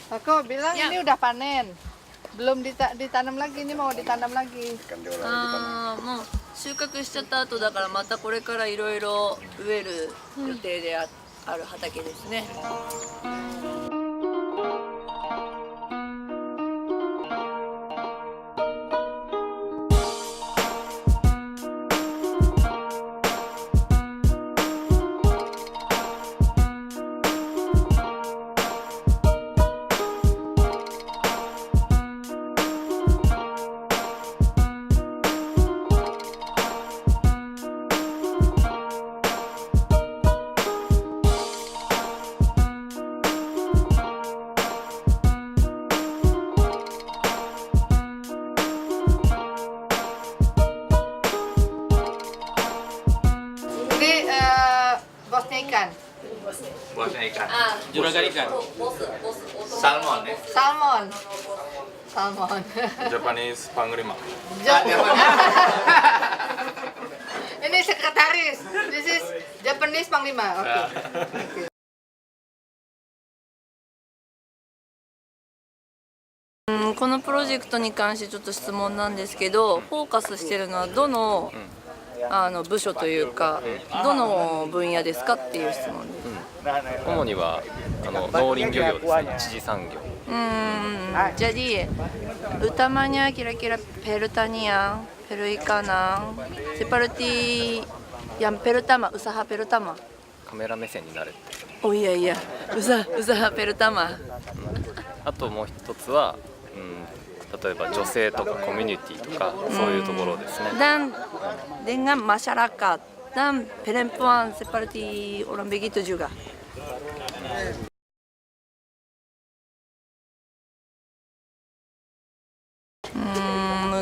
Aku bilang ini udah panen. Belum ditanam lagi, ini mau ditanam lagi. もう収穫しちゃった後だからまたこれからいろいろ植える予定である畑ですね。Ini bosnya ikan. Bosnya ikan. Juragan ikan. Salmon ya. Salmon. Salmon. Japanese panglima. Ini sekretaris. This is Japanese Panglima. Oke. このプロジェクトに関してちょっと質問なんですけど、フォーカスしてるのはどの、部署というか、どの分野ですかっていう質問です。主には農林漁業ですね。一次産業. Jadi utamanya kira-kira pertanian, perikanan, seperti yang pertama, usaha pertama. カメラ目線になれって。Oh iya iya, usaha pertama. あともう一つは、例えば女性とかコミュニティとかそういうところですね。Dan dengan masyarakat dan perempuan seperti orang begitu juga.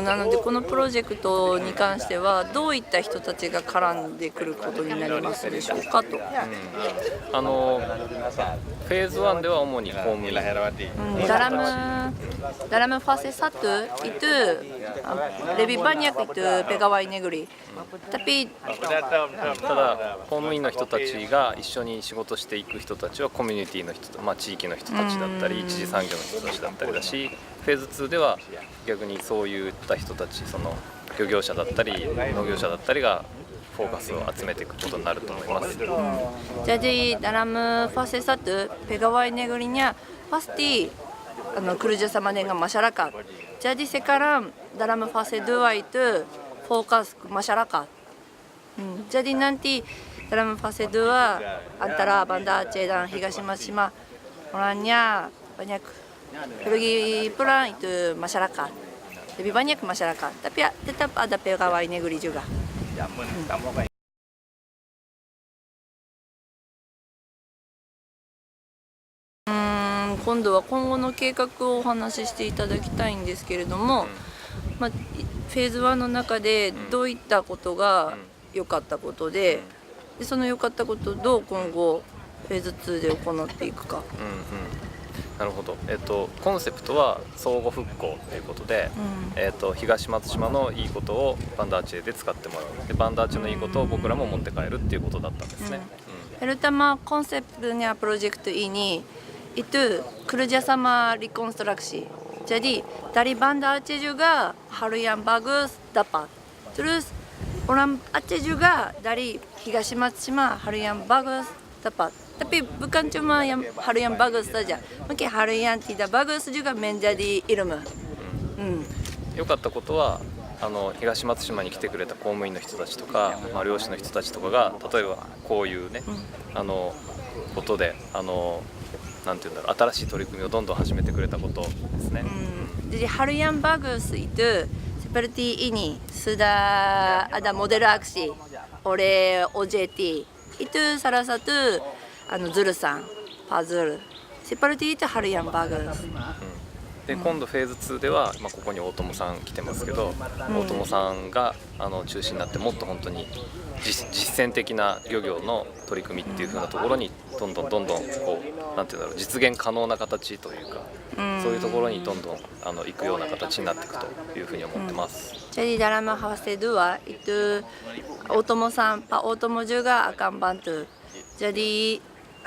なのでこのプロジェクトに関してはどういった人たちが絡んでくることになりますでしょうかと。フェーズ1では主に公務員。dalam fase 1 itu lebih banyak itu pegawai negeri. Tapi ただ公務員の人たちが一緒に仕事していく人たちはコミュニティの人、地域の人たちだったり一次産業の人たちだったりだし、フェーズ2では逆にそういった人たち、その漁業者だったり農業者だったりがフォーカスを集めていくことになると思います。Jadi dalam fase 1 pegawai negerinya pasti kerjasama dengan masyarakat. Jadi sekarang dalam fase 2 itu fokus ke masyarakat. Jadi nanti dalam fase 2 antara Banda Aceh dan Higashimashima orangnya banyak pergi pulang itu masyarakat. Lebih banyak masyarakat. Tapi tetap ada pegawai negeri juga. 今度は今後の計画をお話ししていただきたいんですけれども、フェーズ1の中でどういったことが良かったことで、その良かったことをどう今後フェーズ2で行っていくか。なるほど。コンセプトは相互復興ということで、東松島のいいことをバンダーチェで使ってもらう。でバンダーチェのいいことを僕らも持って帰るっていうことだったんですね。Pertama konsepnya project ini itu kerja sama rekonstruksi. Jadi dari Banda Aceh juga hal yang bagus dapat. Terus orang Aceh juga dari Higashimashima hal yang bagus dapat. Tapi bukan cuma yang hal yang bagus saja. Mungkin hal yang tidak bagus juga menjadi ilmu. 良かったことは東松島に来てくれた公務員の人たちとか、漁師の人たちとかが例えばこういうね、ことでなんていうんだろう、新しい取り組みをどんどん始めてくれたことですね。Jadi hal yang bagus itu seperti ini sudah ada model aksi oleh OJT. Itu salah satu jurusan puzzle. Seperti itu hal yang bagus. で今度フェーズ2では、ここに大友さん来てますけど、大友さんが中心になってもっと本当に実践的な漁業の取り組みっていう風なところにどんどんこうなんていうんだろう、実現可能な形というか、そういうところにどんどん行くような形になっていくというふうに思ってます。Jadi dalam fase 2 itu Otomo-san, Pak Otomo juga akan bantu. Jadi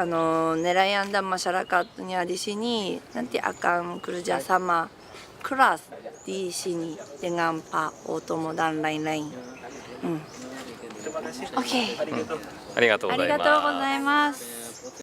nelayan dan masyarakatnya di sini nanti akan kerjasama keras di sini dengan Pak Otomo dan lain-lain. Oke. ありがとうございます。ありがとうございます。